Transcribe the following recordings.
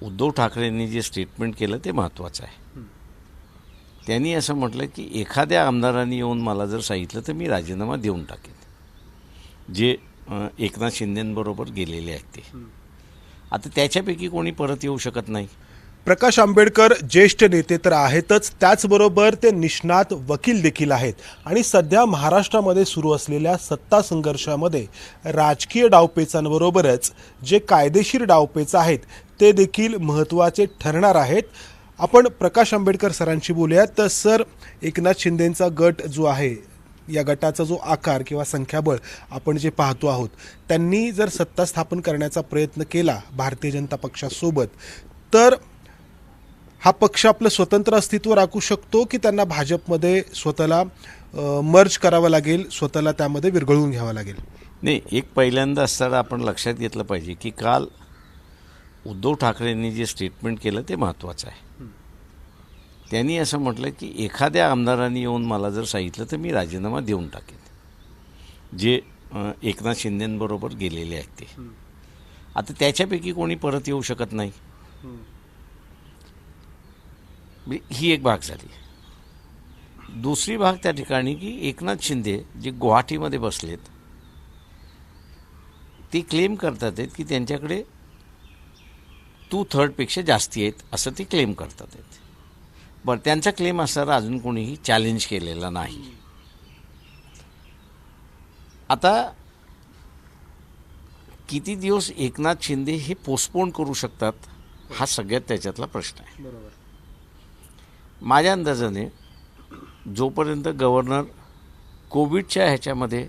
उद्धव ठाकरेंनी जे स्टेटमेंट केलं ते महत्त्वाचं आहे. त्यांनी असं म्हटलं की एखाद्या आमदारांनी येऊन मला जर सांगितलं तर मी राजीनामा देऊन टाकेन, जे एकनाथ शिंदेंबरोबर गेलेले आहेत ते. आता त्याच्यापैकी कोणी परत येऊ शकत नाही. प्रकाश आंबेडकर ज्येष्ठ नेते तर आहेतच, त्याचबरोबर ते निष्णात वकील देखील आहेत आणि सध्या महाराष्ट्रामध्ये सुरू असलेल्या सत्ता संघर्षामध्ये राजकीय डावपेचांबरोबरच जे कायदेशीर डावपेच आहेत ते देखील महत्त्वाचे ठरणार आहेत. आपण प्रकाश आंबेडकर सरांशी बोलूयात. तर सर, एकनाथ शिंदेंचा गट जो आहे, या गटाचा जो आकार किंवा संख्याबळ आपण जे पाहतो आहोत, त्यांनी जर सत्ता स्थापन करण्याचा प्रयत्न केला भारतीय जनता पक्षासोबत, तर हा पक्ष आपलं स्वतंत्र अस्तित्व राखू शकतो की त्यांना भाजपमध्ये स्वतःला मर्ज करावं लागेल, स्वतःला त्यामध्ये विरघळवून घ्यावं लागेल? नाही, एक पहिल्यांदा असताना आपण लक्षात घेतलं पाहिजे की काल उद्धव ठाकरेंनी जे स्टेटमेंट केलं ते महत्त्वाचं आहे. त्यांनी असं म्हटलं की एखाद्या आमदारांनी येऊन मला जर सांगितलं तर मी राजीनामा देऊन टाकेन, जे एकनाथ शिंदेंबरोबर गेलेले आहेत ते. आता त्याच्यापैकी कोणी परत येऊ शकत नाही. ही एक भाग झाली. दुसरी भाग त्या ठिकाणी की एकनाथ शिंदे जे गुवाहाटीमध्ये बसलेत, ते क्लेम करतात आहेत की त्यांच्याकडे 2/3पेक्षा जास्ती आहेत असं ते क्लेम करतात आहेत. बरं, त्यांचा क्लेम असणारा अजून कोणीही चॅलेंज केलेला नाही. आता किती दिवस एकनाथ शिंदे हे पोस्टपोन करू शकतात हा सगळ्यात त्याच्यातला प्रश्न आहे. बरोबर. माझ्या अंदाजाने जोपर्यंत गव्हर्नर कोविडच्या ह्याच्यामध्ये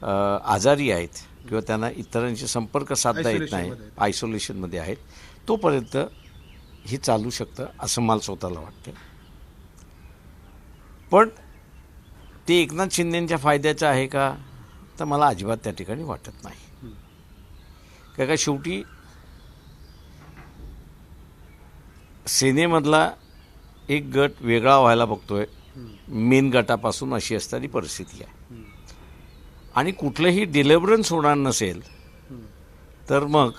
आजारी आहेत किंवा त्यांना इतरांशी संपर्क साधता येत नाही, आयसोलेशनमध्ये आहेत, तोपर्यंत हे चालू शकतं असं मला स्वतःला वाटतं. पण ते एकनाथ शिंदेंच्या फायद्याचं आहे का, तर मला अजिबात त्या ठिकाणी वाटत नाही. का शेवटी सेनेमधला एक गट वेगळा व्हायला बघतोय मेन गटापासून, अशी असणारी परिस्थिती आहे. आणि कुठलंही डिलिव्हरन्स होणार नसेल तर मग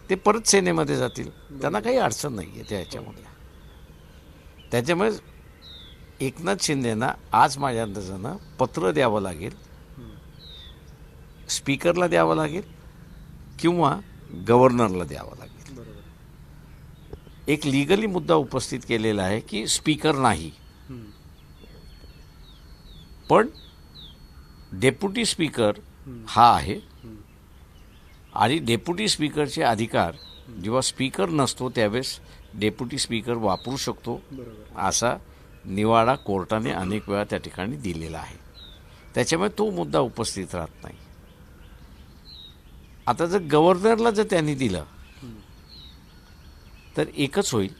ते परत सेनेमध्ये जातील, त्यांना काही अडचण नाही आहे त्याच्यामध्ये. त्याच्यामुळे एकनाथ शिंदेंना आज माझ्या अंदाजानं पत्र द्यावं लागेल, स्पीकरला द्यावं लागेल किंवा गव्हर्नरला द्यावं लागेल. एक लिगली मुद्दा उपस्थित केलेला आहे की स्पीकर नाही, पण डेप्युटी स्पीकर हा आहे आणि डेप्युटी स्पीकरचे अधिकार जेव्हा स्पीकर नसतो त्यावेळेस डेप्युटी स्पीकर वापरू शकतो, असा निवाडा कोर्टाने अनेक वेळा त्या ठिकाणी दिलेला आहे. त्याच्यामुळे तो मुद्दा उपस्थित राहत नाही. आता जर गव्हर्नरला जर त्यांनी दिलं तर एकच होईल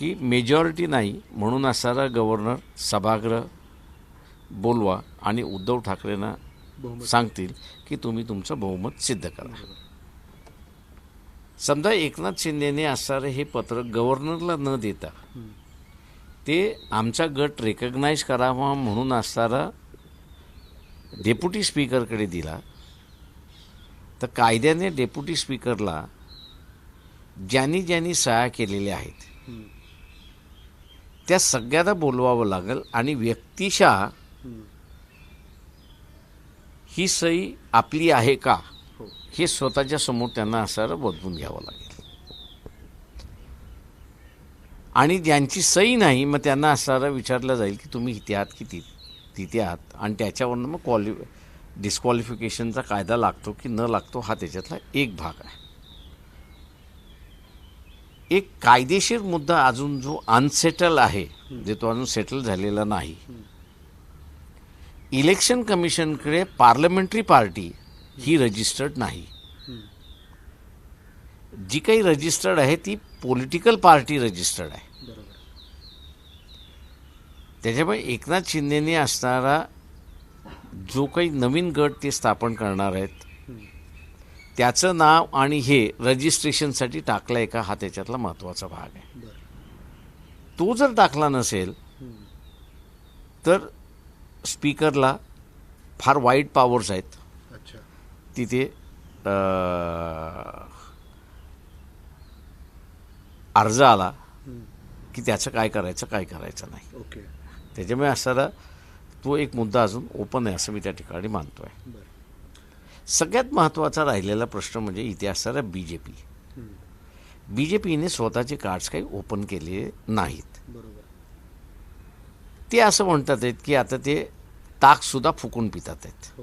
की मेजॉरिटी नाही म्हणून असणारा गव्हर्नर सभागृह बोलवा आणि उद्धव ठाकरेंना सांगतील की तुम्ही तुमचं बहुमत सिद्ध करा. समजा एकनाथ शिंदेने असणारं हे पत्र गव्हर्नरला न देता ते आमचा गट रेकग्नाइज करावा म्हणून असणारा डेप्युटी स्पीकरकडे दिला, तर कायद्याने डेप्युटी स्पीकरला ज्यांनी ज्यांनी सह्या केलेल्या आहेत त्या सगळ्यांना बोलवावं लागेल आणि व्यक्तिशः ही सही आपली आहे का हे स्वतःच्या समोर त्यांना असणारं बदलून घ्यावं लागेल. आणि ज्यांची सही नाही मग त्यांना असणारं विचारलं जाईल की तुम्ही इथे आहात की तिथे आहात, आणि त्याच्यावरनं मग डिस्क्वालिफिकेशनचा कायदा लागतो की न लागतो हा त्याच्यातला एक भाग आहे. एक कायदेशीर मुद्दा अजून जो अनसेटल आहे, जे तो अजून सेटल झालेला नाही. इलेक्शन कमिशनकडे पार्लमेंटरी पार्टी ही रजिस्टर्ड नाही. जी काही रजिस्टर्ड आहे ती पॉलिटिकल पार्टी रजिस्टर्ड आहे. त्याच्यामुळे एकनाथ शिंदेने असणारा जो काही नवीन गट ते स्थापन करणार आहेत त्याचं नाव आणि हे रजिस्ट्रेशनसाठी टाकलं आहे का हा त्याच्यातला महत्त्वाचा भाग आहे. तो जर टाकला नसेल तर स्पीकरला फार वाईड पॉवर्स आहेत तिथे अर्ज आला की त्याचं काय करायचं नाही. ओके. त्याच्यामुळे असणारा तो एक मुद्दा अजून ओपन आहे असं मी त्या ठिकाणी मानतो आहे. सगळ्यात महत्त्वाचा राहिलेला प्रश्न म्हणजे इथे असणारा बी जे पीने स्वतःचे कार्ड्स काही ओपन केले नाहीत. ते असं म्हणतात आहेत की आता ते ताकसुद्धा फुकून पितात आहेत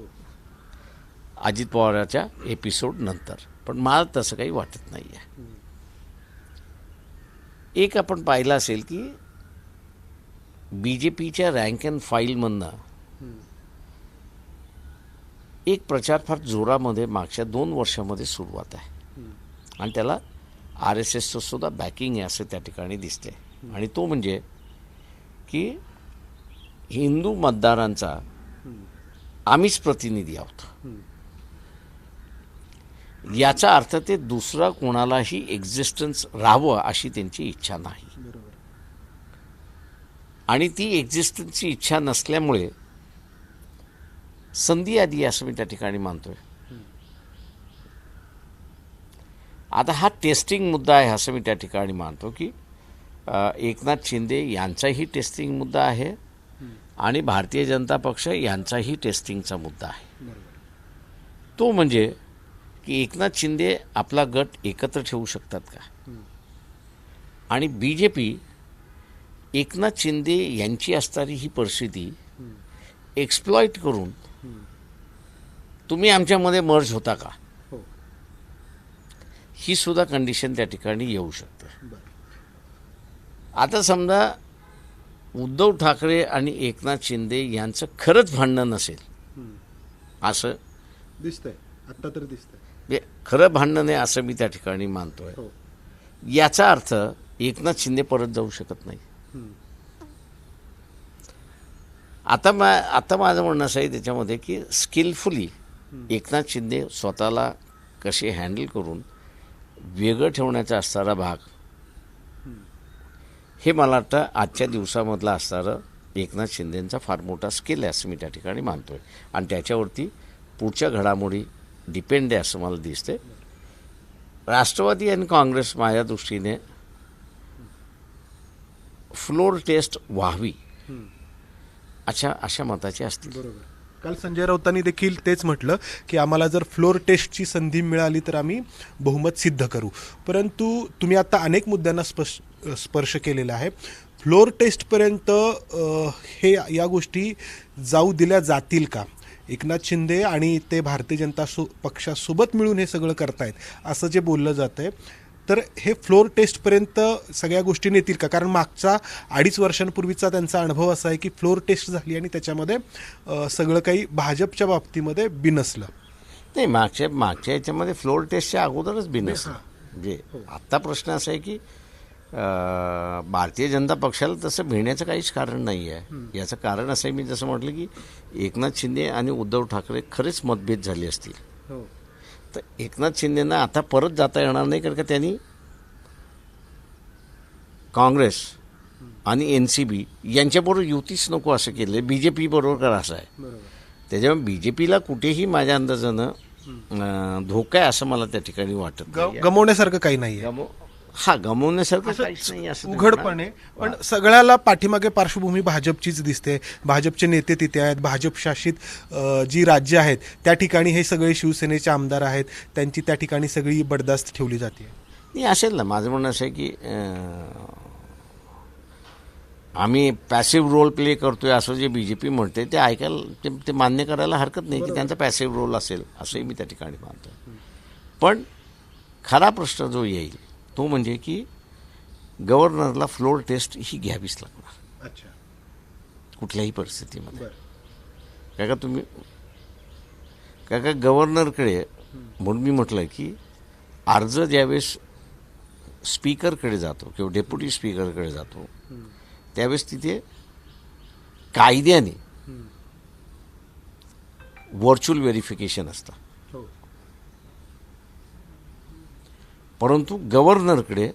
अजित पवाराच्या एपिसोड नंतर. पण मला तसं काही वाटत नाही आहे. एक आपण पाहिलं असेल की बी जे पीच्या रँक अँड फाईलमधनं एक प्रचार फार जोरामध्ये मागच्या 2 वर्षामध्ये सुरुवात आहे आणि त्याला RSSचं सुद्धा बॅकिंग आहे असं त्या ठिकाणी दिसते. आणि तो म्हणजे की हिंदू मतदारांचा आम्हीच प्रतिनिधी आहोत. याचा अर्थ ते दुसरा कोणालाही एक्झिस्टन्स राहावं अशी त्यांची इच्छा नाही. आणि ती एक्झिस्टन्सची इच्छा नसल्यामुळे संधी आधी असं मी त्या ठिकाणी मानतोय. आता हा टेस्टिंग मुद्दा आहे असं मी त्या ठिकाणी मानतो की एकनाथ शिंदे यांचाही टेस्टिंग मुद्दा आहे आणि भारतीय जनता पक्ष यांचाही टेस्टिंगचा मुद्दा आहे. तो म्हणजे की एकनाथ शिंदे आपला गट एकत्र ठेवू शकतात का आणि BJP एकनाथ शिंदे यांची असणारी ही परिस्थिती एक्सप्लॉइट करून तुम्ही आमच्यामध्ये मर्ज होता का ही सुद्धा कंडिशन त्या ठिकाणी येऊ शकते. आता समजा उद्धव ठाकरे आणि एकनाथ शिंदे यांचं खरंच भांडण नसेल असं दिसतंय आता तर दिसतंय. खरं भांडण आहे असं मी त्या ठिकाणी मानतोय. याचा अर्थ एकनाथ शिंदे परत जाऊ शकत नाही. आता माझं म्हणणं असं आहे त्याच्यामध्ये की स्किलफुली एकनाथ शिंदे स्वतःला कसे हँडल करून वेगळं ठेवण्याचा असणारा भाग हे मला वाटतं आजच्या दिवसामधला असणारं एकनाथ शिंदेंचा फार मोठा स्किल आहे असं मी त्या ठिकाणी मानतोय. आणि त्याच्यावरती पुढच्या घडामोडी डिपेंड आहे असं मला दिसते. राष्ट्रवादी आणि काँग्रेस माझ्या दृष्टीने फ्लोर टेस्ट व्हावी अशा मताचे असतील. बरोबर. काल संजय राऊतांनी देखील तेच म्हटलं की आम्हाला जर फ्लोर टेस्टची संधी मिळाली तर आम्ही बहुमत सिद्ध करू. परंतु तुम्ही आता अनेक मुद्द्यांना स्पर्श केलेला आहे. फ्लोर टेस्टपर्यंत हे या गोष्टी जाऊ दिल्या जातील का? एकनाथ शिंदे आणि ते भारतीय जनता पक्षासोबत मिळून हे सगळं करतायत असं जे बोललं जातं आहे, तर हे फ्लोर टेस्टपर्यंत सगळ्या गोष्टी नेतील का? कारण मागचा 2.5 वर्षांपूर्वीचा त्यांचा अनुभव असा आहे की फ्लोर टेस्ट झाली आणि त्याच्यामध्ये सगळं काही भाजपच्या बाबतीमध्ये बिनसलं. नाही, मागच्या याच्यामध्ये फ्लोर टेस्टच्या अगोदरच बिनसलं. म्हणजे आत्ता प्रश्न असा आहे की भारतीय जनता पक्षाला तसं भिण्याचं काहीच कारण नाही आहे. याचं कारण असं आहे, मी जसं म्हटलं की एकनाथ शिंदे आणि उद्धव ठाकरे खरेच मतभेद झाले असतील तर एकनाथ शिंदेंना आता परत जाता येणार नाही, कारण का त्यांनी काँग्रेस आणि NCP यांच्याबरोबर युतीच नको असं केलं. BJP बरोबर करा असं आहे. त्याच्यामुळे BJPला कुठेही माझ्या अंदाजानं धोका आहे असं मला त्या ठिकाणी वाटत नाही. गमवण्यासारखं काही नाही आहे. गमवण्यासारखं काहीच नाही असं उघडपणे. पण सगळ्याला पाठीमागे पार्श्वभूमी भाजपचीच दिसते. भाजपचे नेते तिथे आहेत. भाजप शासित जी राज्य आहेत त्या ठिकाणी हे सगळे शिवसेनेचे आमदार आहेत. त्यांची त्या ठिकाणी सगळी बडदास्त ठेवली जाते. नाही असेल ना. माझं म्हणणं असं आहे की आम्ही पॅसिव्ह रोल प्ले करतोय असं जे BJP म्हणते ते ऐकायला ते मान्य करायला हरकत नाही की त्यांचा पॅसिव्ह रोल असेल असंही मी त्या ठिकाणी मानतो. पण खरा प्रश्न जो येईल तो म्हणजे की गव्हर्नरला फ्लोर टेस्ट ही घ्यावीच लागणार कुठल्याही परिस्थितीमध्ये. काय का गव्हर्नरकडे म्हणून मी म्हटलं की अर्ज ज्यावेळेस स्पीकरकडे जातो किंवा डेप्युटी स्पीकरकडे जातो त्यावेळेस तिथे कायद्याने व्हर्च्युअल व्हेरिफिकेशन असतं. परंतु गव्हर्नरकडे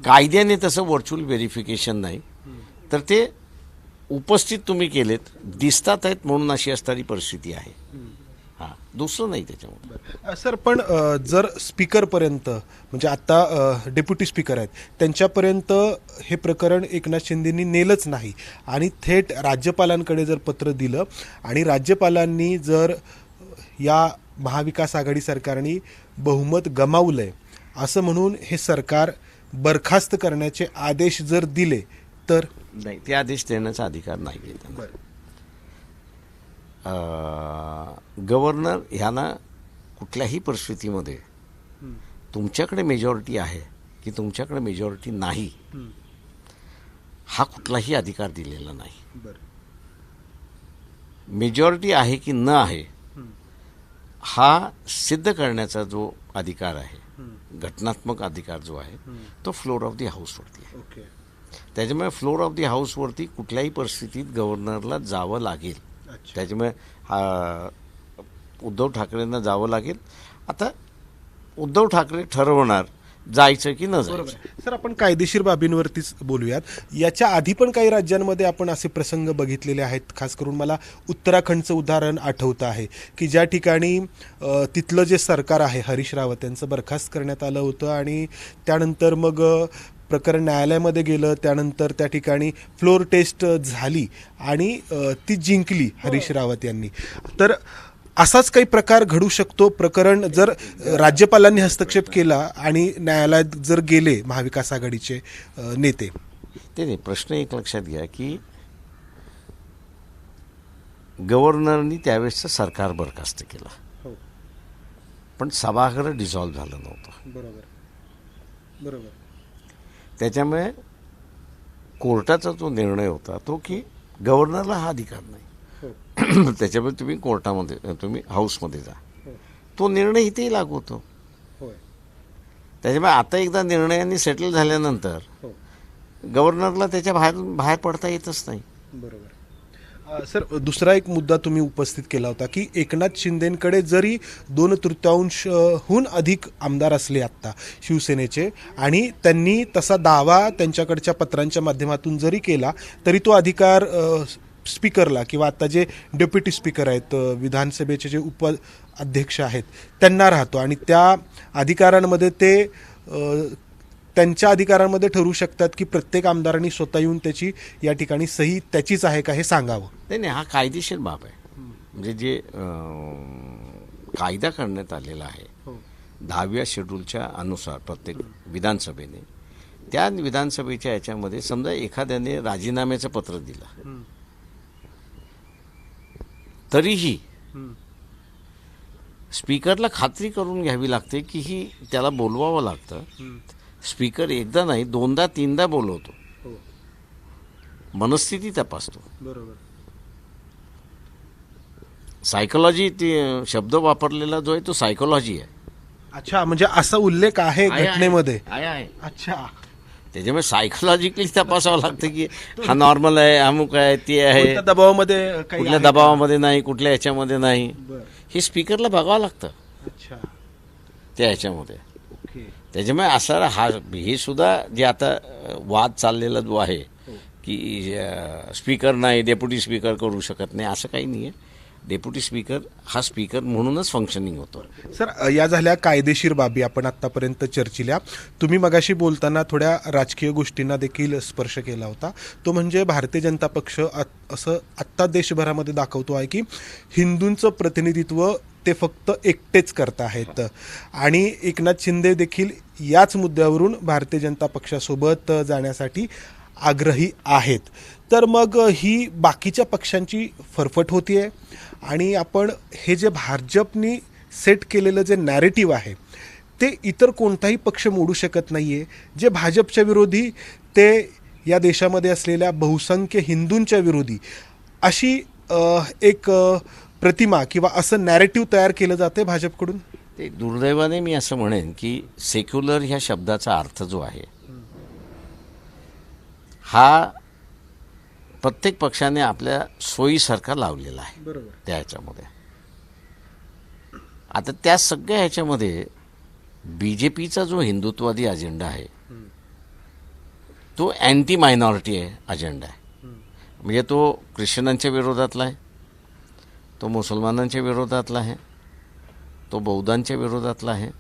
कायद्याने तसं व्हर्च्युअल व्हेरिफिकेशन नाही, तर ते उपस्थित तुम्ही केलेत दिसतात आहेत म्हणून अशी असणारी परिस्थिती आहे. हां, दुसरं नाही त्याच्यामध्ये. सर पण जर स्पीकरपर्यंत म्हणजे आता डेप्युटी स्पीकर आहेत त्यांच्यापर्यंत हे प्रकरण एकनाथ शिंदेंनी नेलंच नाही आणि थेट राज्यपालांकडे जर पत्र दिलं आणि राज्यपालांनी जर या महाविकास आघाडी सरकारने बहुमत गमावलंय असं म्हणून हे सरकार बरखास्त करण्याचे आदेश जर दिले तर नाही, ते आदेश देण्याचा अधिकार नाही आहे त्यांना. गव्हर्नर ह्यांना कुठल्याही परिस्थितीमध्ये तुमच्याकडे मेजॉरिटी आहे की तुमच्याकडे मेजॉरिटी नाही हा कुठलाही अधिकार दिलेला नाही. मेजॉरिटी आहे की न आहे हा सिद्ध करण्याचा जो अधिकार आहे, घटनात्मक अधिकार जो आहे तो फ्लोर ऑफ दी हाऊसवरती आहे. त्याच्यामुळे फ्लोर ऑफ दी हाऊसवरती कुठल्याही परिस्थितीत गव्हर्नरला जावं लागेल. त्याच्यामुळे उद्धव ठाकरेंना जावं लागेल. आता उद्धव ठाकरे ठरवणार जायचं की न जायचं. सर आपण कायदेशीर बाबींवरतीच बोलूयात. याच्या आधी पण काही राज्यांमध्ये आपण असे प्रसंग बघितलेले आहेत. खास करून मला उत्तराखंडचं उदाहरण आठवतं आहे की ज्या ठिकाणी तिथलं जे सरकार आहे हरीश रावत यांचं बरखास्त करण्यात आलं होतं आणि त्यानंतर मग प्रकरण न्यायालयामध्ये गेलं. त्यानंतर त्या ठिकाणी फ्लोर टेस्ट झाली आणि ती जिंकली हरीश रावत यांनी. तर असाच काही प्रकार घडू शकतो. प्रकरण जर राज्यपालांनी हस्तक्षेप केला आणि न्यायालयात जर गेले महाविकास आघाडीचे नेते. ते नाही, प्रश्न एक लक्षात घ्या की गव्हर्नरनी त्यावेळेसचं सरकार बरखास्त केलं पण सभागृह डिझॉल्व्ह झालं नव्हतं. बरोबर. त्याच्यामुळे कोर्टाचा जो निर्णय होता तो की गव्हर्नरला हा अधिकार नाही. त्याच्यामुळे तुम्ही कोर्टामध्ये तुम्ही हाऊसमध्ये जा. तो निर्णय इथेही लागू होतो. त्याच्यामुळे आता एकदा निर्णयाने सेटल झाल्यानंतर गव्हर्नरला त्याच्या बाहेर पडता येतच नाही. बरोबर. सर दुसरा एक मुद्दा तुम्ही उपस्थित केला होता की एकनाथ शिंदेकडे जरी 2/3हून अधिक आमदार असले आत्ता शिवसेनेचे आणि त्यांनी तसा दावा त्यांच्याकडच्या पत्रांच्या माध्यमातून जरी केला तरी तो अधिकार स्पीकरला किंवा आता जे डेप्युटी स्पीकर आहेत विधानसभेचे जे उपाध्यक्ष आहेत त्यांना राहतो आणि त्या अधिकारांमध्ये ते त्यांच्या अधिकारांमध्ये ठरवू शकतात की प्रत्येक आमदारांनी स्वतः येऊन त्याची या ठिकाणी सही त्याचीच आहे का हे सांगावं. नाही, हा कायदेशीर बाब आहे. म्हणजे जे कायदा करण्यात आलेला आहे 10व्या शेड्यूलच्या अनुसार प्रत्येक विधानसभेने त्या विधानसभेच्या याच्यामध्ये समजा एखाद्याने राजीनाम्याचं पत्र दिलं तरीही स्पीकरला खात्री करून घ्यावी लागते की ही त्याला बोलवावं लागतं. स्पीकर एकदा नाही 2दा 3दा बोलवतो, मनस्थिती तपासतो. सायकोलॉजी ते शब्द वापरलेला जो आहे तो सायकोलॉजी आहे. अच्छा, म्हणजे असा उल्लेख आहे घटनेमध्ये. आहे. अच्छा, त्याच्यामुळे सायकोलॉजिकली तपासावं लागतं की हा नॉर्मल आहे, अमुक आहे, ते आहे, दबावामध्ये कुठल्या दबावामध्ये नाही, कुठल्या ह्याच्यामध्ये नाही, हे स्पीकरला बघावं लागतं त्या ह्याच्यामध्ये. त्याच्यामुळे असा हे सुद्धा जे आता वाद चाललेला जो आहे की स्पीकर नाही डेप्युटी स्पीकर करू शकत नाही असं काही नाही आहे. डेप्युटी स्पीकर हा स्पीकर म्हणूनच फंक्शनिंग होतो. सर या झाल्या कायदेशीर बाबी आपण आतापर्यंत चर्चिल्या. तुम्ही मगाशी बोलताना थोड्या राजकीय गोष्टींना देखील स्पर्श केला होता. तो म्हणजे भारतीय जनता पक्ष असं आत्ता देशभरामध्ये दाखवतो आहे की हिंदूंचं प्रतिनिधित्व ते फक्त एकटेच करत आहेत आणि एकनाथ शिंदे देखील याच मुद्द्यावरून भारतीय जनता पक्षासोबत जाण्यासाठी आग्रही आहेत. तर मग ही बाकीच्या पक्षांची फरफट होतीये आणि आपण हे जे भाजपनी सेट केलेलं जे नॅरेटिव्ह आहे ते इतर कोणताही पक्ष मोडू शकत नाहीये. जे भाजपच्या विरोधी ते या देशामध्ये असलेल्या बहुसंख्य हिंदूंच्या विरोधी अशी एक प्रतिमा किंवा असं नॅरेटिव्ह तयार केलं जाते भाजपकडून. ते दुर्दैवाने मी असं म्हणेन की सेक्युलर ह्या शब्दाचा अर्थ जो आहे हा प्रत्येक पक्षाने आपल्या सोयीसारखा लावलेला आहे. बरोबर. त्या ह्याच्यामध्ये आता त्या सगळ्या ह्याच्यामध्ये बीजेपीचा जो हिंदुत्ववादी अजेंडा आहे तो अँटी मायनॉरिटी अजेंडा आहे. म्हणजे तो ख्रिश्चनांच्या विरोधातला आहे, तो मुसलमानांच्या विरोधातला आहे, तो बौद्धांच्या विरोधातला आहे,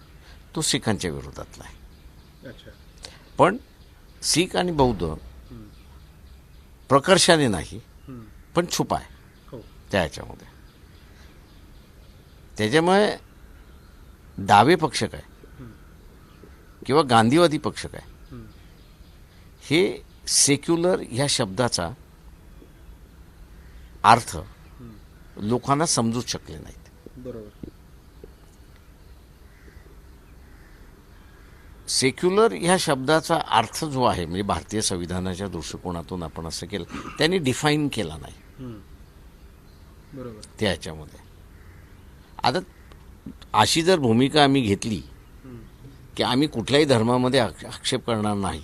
तो सिखांच्या विरोधातला आहे. अच्छा. पण शीख आणि बौद्ध प्रकर्षाने नाही, पण छुपा आहे हो. त्या ह्याच्यामध्ये. त्याच्यामुळे डावे पक्ष काय किंवा गांधीवादी पक्ष काय हे सेक्युलर ह्या शब्दाचा अर्थ लोकांना समजूच शकले नाहीत. बरोबर. सेक्युलर ह्या शब्दाचा अर्थ जो आहे म्हणजे भारतीय संविधानाच्या दृष्टिकोनातून आपण असं केलं, त्यांनी डिफाईन केला नाही बरोबर. त्या ह्याच्यामध्ये. आता अशी जर भूमिका आम्ही घेतली की आम्ही कुठल्याही धर्मामध्ये आक्षेप करणार नाही,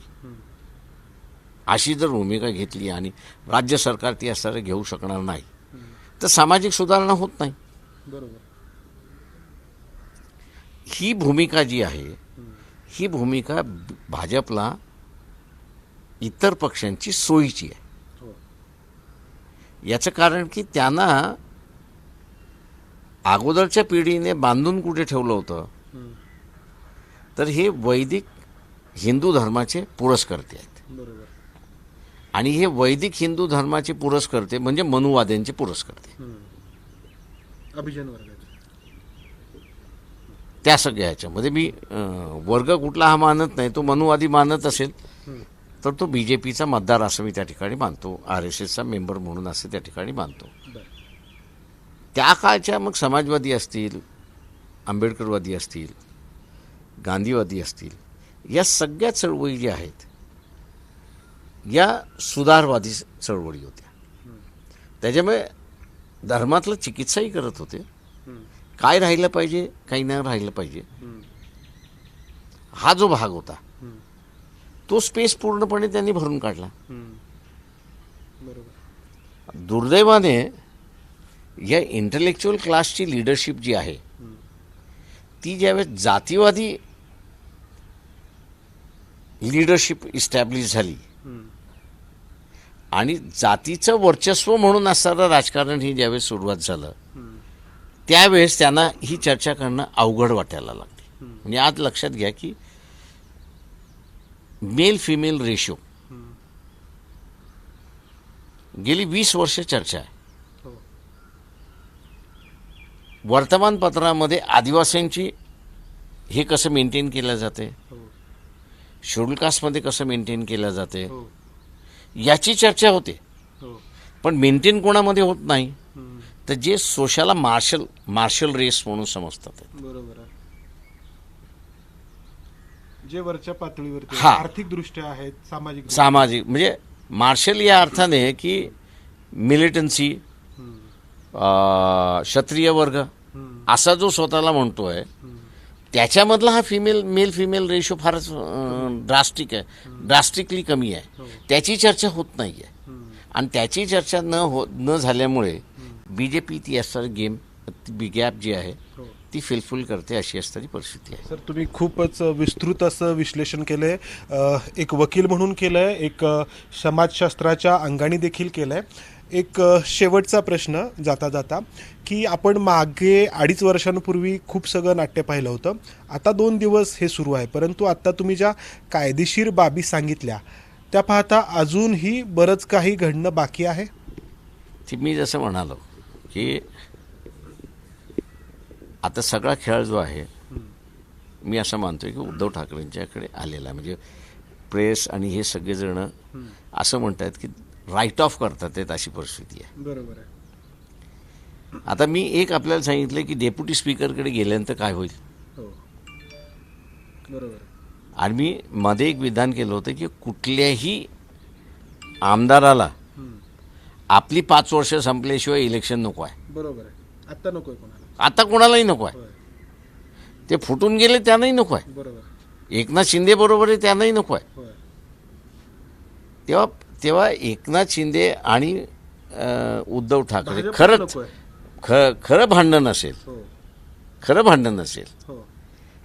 अशी जर भूमिका घेतली आणि राज्य सरकार ती असं घेऊ शकणार नाही, तर सामाजिक सुधारणा होत नाही. बरोबर. ही भूमिका जी आहे ही भूमिका भाजपला इतर पक्षांची सोयीची आहे. हो. याचं कारण की त्यांना अगोदरच्या पिढीने बांधून कुठे ठेवलं होतं, तर हे वैदिक हिंदू धर्माचे पुरस्कर्ते आहेत. बरोबर. आणि हे वैदिक हिंदू धर्माचे पुरस्कर्ते म्हणजे मनुवाद्यांचे पुरस्कर्ते. अभिजन वर्गाचे. त्या सगळ्या ह्याच्यामध्ये मी वर्ग कुठला हा मानत नाही, तो मनुवादी मानत असेल तर तो BJPचा मतदार असं मी त्या ठिकाणी मानतो, RSSचा मेंबर म्हणून असं त्या ठिकाणी मानतो. त्या काळच्या मग समाजवादी असतील, आंबेडकरवादी असतील, गांधीवादी असतील, या सगळ्या चळवळी ज्या आहेत या सुधारवादी चळवळी होत्या. त्याच्यामुळे धर्मातलं चिकित्साही करत होते, काय राहिलं पाहिजे काही नाही राहिलं पाहिजे हा जो भाग होता तो स्पेस पूर्णपणे त्यांनी भरून काढला. दुर्दैवाने या इंटेलेक्च्युअल क्लासची लीडरशिप जी आहे ती ज्यावेळेस जातीवादी लीडरशिप इस्टॅब्लिश झाली आणि जातीचं वर्चस्व म्हणून असणारं राजकारण ही ज्यावेळेस सुरुवात झालं त्यावेळेस त्यांना ही चर्चा करणं अवघड वाटायला लागली. म्हणजे आज लक्षात घ्या की मेल फिमेल रेशो गेली 20 वर्ष चर्चा आहे. वर्तमानपत्रामध्ये आदिवासींची हे कसं मेंटेन केलं जाते, शेड्यूल कास्टमध्ये कसं मेंटेन केलं जाते याची चर्चा होते. पण मेंटेन कोणामध्ये होत नाही, तर जे सोशाला मार्शल रेस म्हणून समजतात. बरोबर आहे. जे वरच्या पातळीवरती हा. आर्थिक दृष्ट्या आहेत, सामाजिक म्हणजे मार्शल या अर्थाने की मिलिटन्सी, क्षत्रिय वर्ग असा जो स्वतःला म्हणतोय त्याच्यामधला हा मेल फिमेल रेशो फारच ड्रास्टिकली कमी आहे. त्याची चर्चा होत नाही आहे आणि त्याची चर्चा न झाल्यामुळे BJP ती असणारी गॅप जी आहे ती फिलफिल करते अशी असणारी परिस्थिती आहे. सर, तुम्ही खूपच विस्तृत असं विश्लेषण केलंय, एक वकील म्हणून केलंय, एक समाजशास्त्राच्या अंगाने देखील केलंय. एक शेवटचा प्रश्न जाता जाता की आपण मागे 2.5 वर्षांपूर्वी खूप सगळं नाट्य पाहिलं होतं, आता 2 दिवस हे सुरू आहे, परंतु आता तुम्ही ज्या कायदेशीर बाबी सांगितल्या त्या पाहता अजूनही बरंच काही घडणं बाकी आहे. ती मी जसं म्हणालो की आता सगळा खेळ जो आहे मी असं मानतोय की उद्धव ठाकरेंच्याकडे आलेला आहे. म्हणजे प्रेस आणि हे सगळेजण असं म्हणतात की राईट ऑफ करतात आहेत अशी परिस्थिती आहे. बरोबर आहे. आता मी एक आपल्याला सांगितलं की डेप्युटी स्पीकरकडे गेल्यानंतर काय होईल. बरोबर. आणि मी मध्ये एक विधान केलं होतं की कुठल्याही आमदाराला आपली 5 वर्ष संपल्याशिवाय इलेक्शन नको आहे. बरोबर आहे. आता नको कोणाला, आता कोणालाही नको आहे. ते फुटून गेले त्यांनाही नको आहे. बरोबर. एकनाथ शिंदे बरोबर आहे त्यांनाही नको आहे. तेव्हा एकनाथ शिंदे आणि उद्धव ठाकरे खरं भांडण असेल, खरं भांडण असेल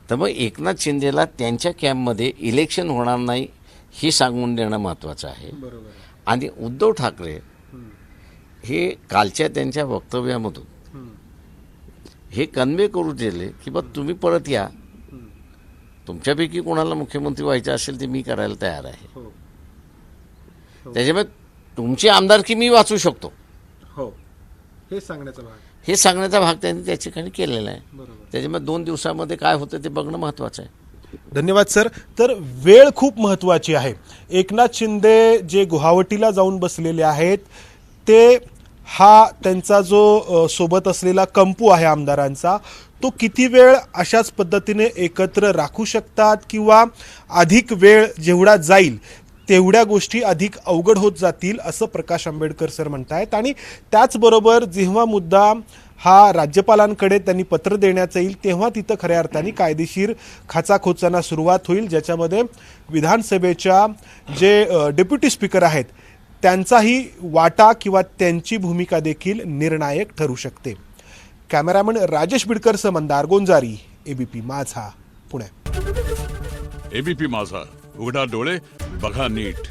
तर मग एकनाथ शिंदेला त्यांच्या कॅम्पमध्ये इलेक्शन होणार नाही हे सांगून देणं महत्त्वाचं आहे. आणि उद्धव ठाकरे हे कालच्या त्यांच्या वक्तव्यामधून हे कन्वे करू दिले की बा तुम्ही परत या, तुमच्यापैकी कोणाला मुख्यमंत्री व्हायचं असेल ते मी करायला तयार आहे. हो त्याच्यामुळे तुमची आमदारकी मी वाचू शकतो हो हे सांगण्याचा भाग. हे सांगण्याचा भाग त्यांनी त्या ठिकाणी केलेला आहे. बरोबर. त्याच्यामुळे 2 दिवसामध्ये काय होतं ते बघणं महत्त्वाचं आहे. धन्यवाद सर. तर वेळ खूप महत्त्वाची आहे. एकनाथ शिंदे जे गुवाहाटीला जाऊन बसलेले आहेत ते हा त्यांचा जो सोबत असलेला कंपू आहे आमदारांचा, तो किती वेळ अशाच पद्धतीने एकत्र राखू शकतात किंवा अधिक वेळ जेवढा जाईल तेवढ्या गोष्टी अधिक अवघड होत जातील असं प्रकाश आंबेडकर सर म्हणतायत. आणि त्याचबरोबर जेव्हा मुद्दा हा राज्यपालांकडे त्यांनी पत्र देण्याचं येईल तेव्हा तिथं खऱ्या अर्थाने कायदेशीर खाचाखोचांना सुरुवात होईल, ज्याच्यामध्ये विधानसभेच्या जे डेप्युटी स्पीकर आहेत त्यांचाही वाटा किंवा त्यांची भूमिका देखील निर्णायक ठरू शकते. कॅमेरामन राजेश बिडकरसह मंदार गोंजारी, एबीपी माझा, पुणे. एबीपी माझा, उघडा डोळे बघा नीट.